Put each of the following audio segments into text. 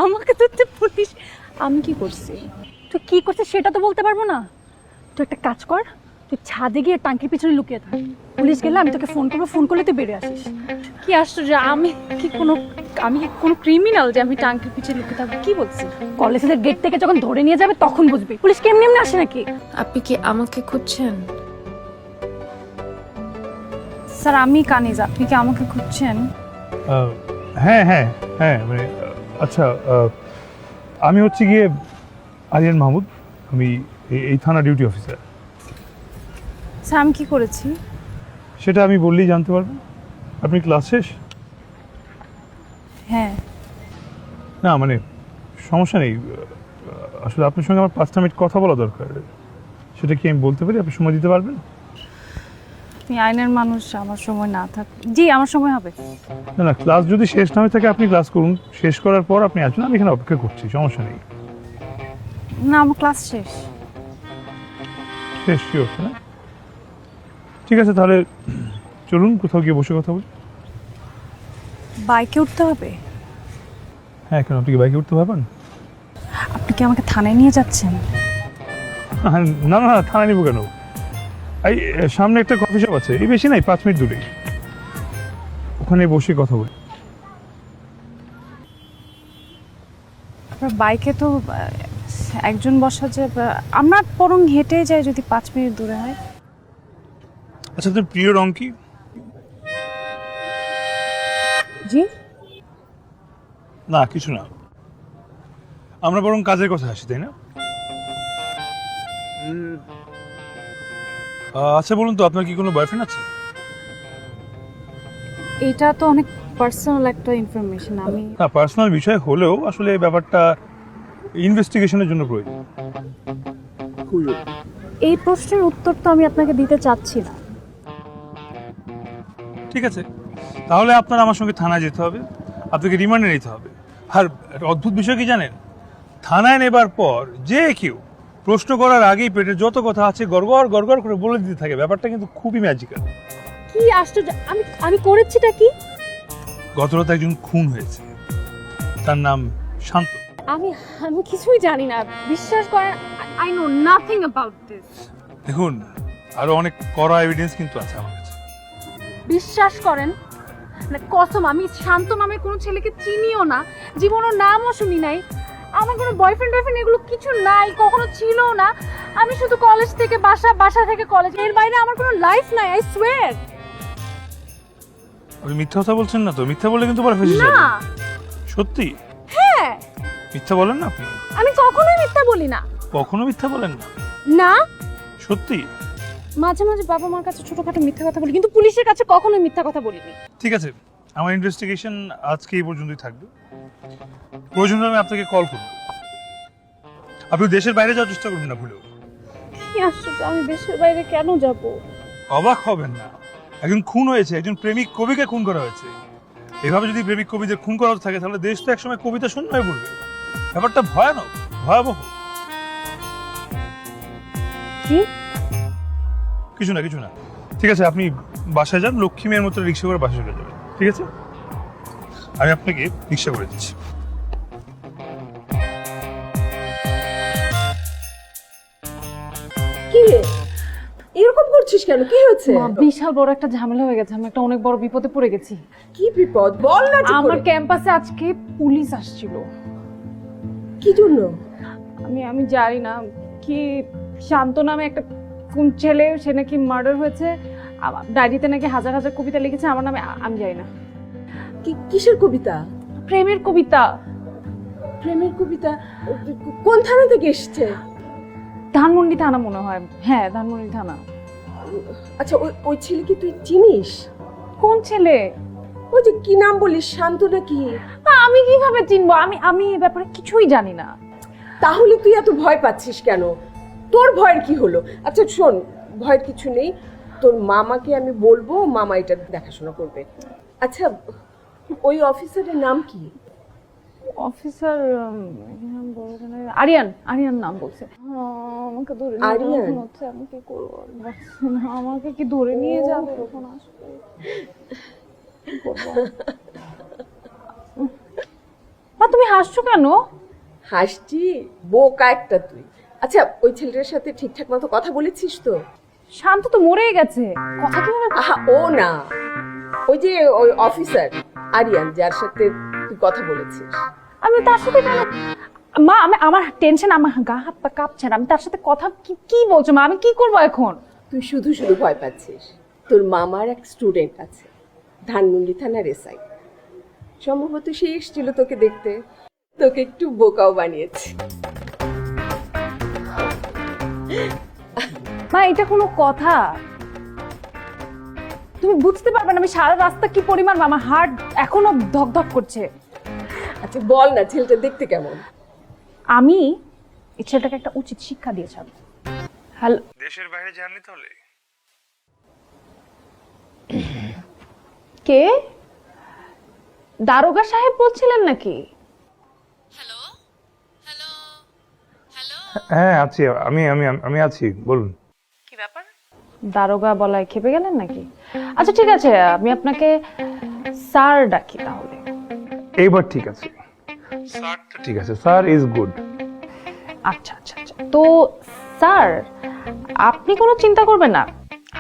আমাকে ধরতে পুলিশ? আমি কি করছি? তুই কি করছিস সেটা তো বলতে পারবো না। তুই একটা কাজ কর, তুই ছাদে গিয়ে টাঙ্কির পিছনে লুকিয়ে থাক। পুলিশ গেলে আমি তোকে ফোন করবো, ফোন করলে তুই বেরিয়ে আসিস। কি আশ্চর্য! আমি কি কোনো ক্রিমিনাল যে আমি টাঙ্কির পিছনে লুকিয়ে থাকবো? কি বলছিস? কলেজের গেট থেকে যখন ধরে নিয়ে যাবে তখন বুঝবি পুলিশ কেমনি এমনি আসে নাকি। আপনি কি আমাকে খুঁজছেন? স্যার আমি কানিজ, আপনি কি আমাকে খুঁজছেন? হ্যাঁ হ্যাঁ হ্যাঁ মানে আচ্ছা, আমি হচ্ছে গিয়ে আরিয়ান মাহমুদ। আমি এই থানা ডিউটি অফিসার। স্যার আমি কি করেছি? সেটা আমি বললেই জানতে পারবেন। আপনি ক্লাস শেষ? হ্যাঁ। না মানে সমস্যা নেই, আসলে আপনার সঙ্গে আমার 5টা মিনিট কথা বলা দরকার। সেটা কি আমি বলতে পারি? আপনি সময় দিতে পারবেন? আপনি আইনের মানুষ, আমার সময় না থাক। জি আমার সময় হবে। না না, ক্লাস যদি শেষ না হয়ে থাকে আপনি ক্লাস করুন, শেষ করার পর আপনি আসুন, আমি এখানে অপেক্ষা করছি, সমস্যা নেই। না আমার ক্লাস শেষ। শেষ শিওর না? ঠিক আছে তাহলে চলুন কোথাও গিয়ে বসে কথা বলি। বাইকে উঠতে হবে? হ্যাঁ, কেন আপনি কি বাইকে উঠতে পারবেন? আপনি কি আমাকে থানায় নিয়ে যাচ্ছেন? না না না, থানায় নিব কেন? এই সামনে একটা কফি শপ আছে, এই বেশি নাই 5 মিনিট দূরে, ওখানে বসে কথা বলি। আপনার বাইকে তো একজন বসা যে, আমরা বরং হেঁটে যাই যদি 5 মিনিট দূরে হয়। আচ্ছা, তোর প্রিয় রং কি? জি না কিছু না, আমরা বরং কাজের কথা আসি, তাই না? আচ্ছা বলুন তো, আপনার কি কোনো বয়ফ্রেন্ড আছে? এটা তো অনেক পার্সোনাল একটা ইনফরমেশন। আমি না, পার্সোনাল বিষয় হলেও আসলে এই ব্যাপারটা ইনভেস্টিগেশনের জন্য প্রয়োজন। এই প্রশ্নের উত্তর তো আমি আপনাকে দিতে চাচ্ছি না। ঠিক আছে, তাহলে আপনার আমার সঙ্গে থানায় যেতে হবে, আপনাকে রিমান্ডে নিতে হবে। আর একটা অদ্ভুত বিষয় কি জানেন, থানায় নেবার পর যে কেউ প্রশ্ন করার আগেই পেটে যত কথা আছে গড়গড় গড়গড় করে বলে দিতে থাকে। ব্যাপারটা কিন্তু খুবই ম্যাজিক্যাল। কি আশ্চর্য! আমি করেছিটা কি? গত রাতে একজন খুন হয়েছে, তার নাম শান্ত। আমি আমি কিছুই জানি না, বিশ্বাস করেন। I know nothing about this. দেখুন, আরো অনেক কড়া এভিডেন্স কিন্তু আছে আমার কাছে। বিশ্বাস করেন না, কসম, আমি শান্ত নামের কোনো ছেলেকে চিনিও না, জীবনের নামও শুনি নাই। আমার কোনো বয়ফ্রেন্ড এগুলো কিছু নাই, কখনো ছিলও না। আমি শুধু কলেজ থেকে বাসা, বাসা থেকে কলেজ, এর বাইরে আমার কোনো লাইফ নাই, আই সোয়্যার। আপনি মিথ্যা কথা বলছেন না তো? মিথ্যা বলে কিন্তু পরে ফেসে না। যাবেন। সত্যি? হ্যাঁ। মিথ্যা বলেন না আপনি? আমি কখনোই মিথ্যা বলি না। কখনো মিথ্যা বলেন না? না। সত্যি? মাঝে মাঝে বাবা মার কাছে ছোটখাটো মিথ্যা কথা বলি, কিন্তু পুলিশের কাছে কখনোই মিথ্যা কথা বলিনি। ঠিক আছে, আমার ইনভেস্টিগেশন আজকে এই পর্যন্তই থাকবে। প্রয়োজন হলে আমি আপনাকে কল করব। আপনি দেশের বাইরে যাওয়ার চেষ্টা করবেন না ভুলেও। কি আশ্চর্য! আমি দেশের বাইরে কেন যাব? অবাক হবেন না, একজন খুন হয়েছে, একজন প্রেমিক কবিকে খুন করা হয়েছে। এভাবে যদি প্রেমিক কবিদের খুন করা হতে থাকে তাহলে দেশ তো একসময় কবিতা শূন্য হয়ে পড়বে। ব্যাপারটা ভয়ানক, ভয়াবহ। কি? কিছু না কিছু না, ঠিক আছে আপনি বাসায় যান, লক্ষ্মী মেয়ের মতো রিক্সা করে বাসায় চলে যাবেন। ঠিক আছে, আমি আপনাকে রিক্সা করে দিচ্ছি। কি রে, এরকম করছিস কেন? কি হয়েছে? মা, বিশাল বড় একটা ঝামেলা হয়ে গেছে, আমি একটা অনেক বড় বিপদে পড়ে গেছি। কি বিপদ বল না। আমার ক্যাম্পাসে আজকে পুলিশ আসছিল। কি জন্য? আমি জানি না, কি শান্ত নামে একটা কোন ছেলে, সে নাকি মার্ডার হয়েছে, ডায়েরিতে নাকি হাজার হাজার কবিতা লিখেছে আমার নামে। আমি জানি না। কিসের কবিতা? প্রেমের কবিতা। প্রেমের কবিতা? কোন থানা থেকে এসেছে? ধানমন্ডি থানা মনে হয়। হ্যাঁ, ধানমন্ডি থানা। আচ্ছা, ওই ছেলে কি তুই চিনিস? কোন ছেলে? ওই যে কি নাম বলিস, শান্ত নাকি? আমি কিভাবে চিনবো? আমি এই ব্যাপারে কিছুই জানি না। তাহলে তুই এত ভয় পাচ্ছিস কেন? তোর ভয়ের কি হলো? আচ্ছা শোন, ভয়ের কিছু নেই, তোর মামাকে আমি বলবো, মামা এটা দেখাশোনা করবে। আচ্ছা, ওই অফিসারের নাম কি? অফিসার আরিয়ান। আরিয়ান নাম বলছে। আমাকে ধরে আরিয়ান? আমি কি করবো? আমাকে কি ধরে নিয়ে যাবে তখন? আসবে মা, তুমি হাসছো কেন? হাসছি, বোকা একটা তুই। আচ্ছা, ওই ছেলেটার সাথে ঠিকঠাক মতো কথা বলেছিস তো? শান্ত তো মরেই গেছে, কথা কিভাবে? আহা, ও না, ওই যে ওই অফিসার আরিয়ান, যার সাথে তুই কথা বলেছিস। আমি তার সাথে কেন? মা, আমার টেনশন, আমার গা হাত পা কাঁপছে না। আমি তার সাথে কথা কি বলছো মা? আমি কি করবো এখন? তুই শুধু শুধু ভয় পাচ্ছিস। তোর মামার এক স্টুডেন্ট আছে ধানমন্ডি থানার এসআই, সম্ভবত সে এসেছিল তোকে দেখতে, তোকে একটু বোকাও বানিয়েছে। মা, এটা কোনো কথা? তুমি বুঝতে পারবে না আমি সারা রাস্তা কি পরিমাণ, আমার হার্ট এখনো ধকধক করছে। আচ্ছা বল না, ছেলেটা দেখতে কেমন? আমি এই ছেলেটাকে একটা উচিত শিক্ষা দিয়ে ছাড়বো। হ্যালো, দেশের বাইরে যাননি তাহলে? কে? দারোগা সাহেব বলছিলেন নাকি? হ্যাঁ আছি, আমি আমি আমি আছি, বলুন। দারোগা বলায় খেপে গেলেন নাকি? আচ্ছা ঠিক আছে, আমি আপনাকে স্যার ডাকি তাহলে। এইবার ঠিক আছে, স্যারটা ঠিক আছে, স্যার ইজ গুড। আচ্ছা আচ্ছা আচ্ছা, তো স্যার আপনি কোনো চিন্তা করবেন না।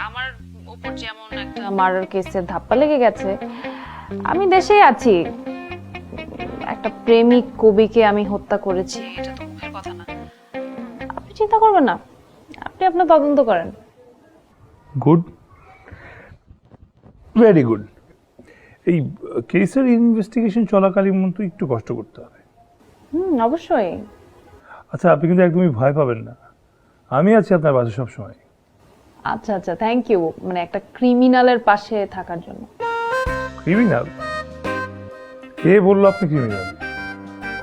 আমার উপর যেমন একটা মার্ডার কেসের ধাপ্পা লেগে গেছে, আমি দেশেই আছি। একটা প্রেমিক কবিকে আমি হত্যা করেছি, এটা তো মুখের কথা না। আপনি চিন্তা করবেন না, আপনি আপনার তদন্ত করেন। Good, very good. এই কেসের ইনভেস্টিগেশন চলাকালীন মতো একটু কষ্ট করতে হবে। অবশ্যই। আচ্ছা, আপনি কিন্তু একদমই ভয় পাবেন না, আমি আছি আপনার পাশে সব সময়। আচ্ছা আচ্ছা, থ্যাংক ইউ, মানে একটা ক্রিমিনালের পাশে থাকার জন্য। ক্রিমিনাল? কে বললো আপনি ক্রিমিনাল?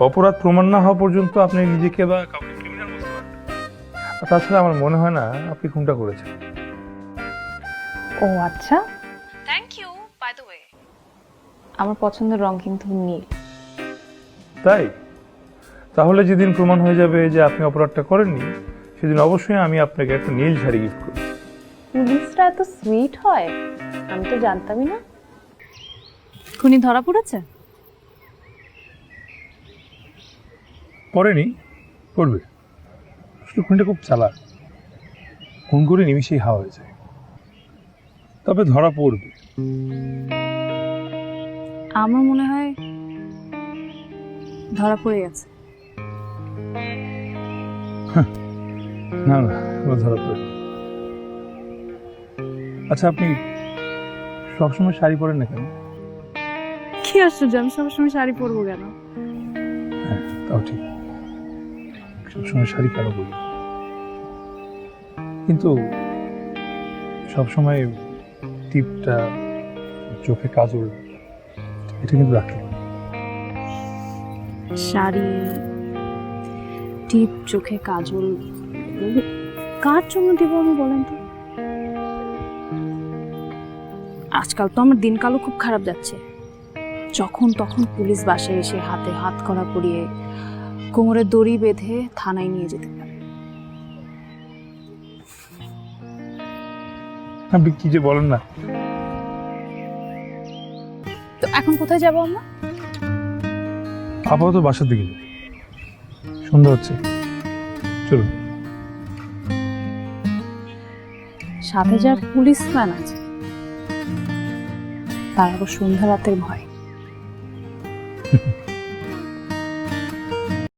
অপরাধ প্রমাণ না হওয়া পর্যন্ত আপনি নিজেকে বা কাউকে ক্রিমিনাল বলতে পারেন? আর তাছাড়া আমার মনে হয় না আপনি খুনটা করেছেন। ও আচ্ছা, thank you. By the way, আমার পছন্দের রং কিন্তু নীল। তাই? তাহলে যেদিন প্রমাণ হয়ে যাবে যে আপনি অপরাধটা করেননি, সেদিন অবশ্যই আমি আপনাকে একটা নীল শাড়ি গিফট করব। পুলিশরা এত সুইট হয়, আমি তো জানতামই না। খুনি ধরা পড়েছে? পড়েনি, পড়বে। আসলে খুনিটা খুব চালাক, খুন করে নিমিশেই হাওয়া হয়ে যায়। তবে ধরা পড়বে। আমার মনে হয় ধরা পড়ে গেছে। না না, ও ধরা পড়বে। আচ্ছা, আপনি সবসময় শাড়ি পরেন না কেন? কি আশ্চর্য, আমি সবসময় শাড়ি পরবো কেন? হ্যাঁ, তাও ঠিক, সবসময় শাড়ি কেন পরি, কিন্তু সবসময় টিপটা, চোখে কাজল, এটা কিন্তু রাখতে হবে। শাড়ি, টিপ, চোখে কাজল, কার জন্য দিব আমি বলেন তো? আজকাল তো আমার দিনকালও খুব খারাপ যাচ্ছে। যখন তখন পুলিশ বাসায় এসে হাতে হাত করা পরিয়ে কোমরে দড়ি বেঁধে থানায় নিয়ে যেতে পারে। আপনি কি যে বলেন না। তো এখন কোথায় যাবো আমরা? আপাতত বাসার দিকে যাই, সন্ধ্যা হচ্ছে, চলুন। সাথে যার পুলিশ ম্যান আছে, তার আবার সন্ধ্যা রাতের ভয়।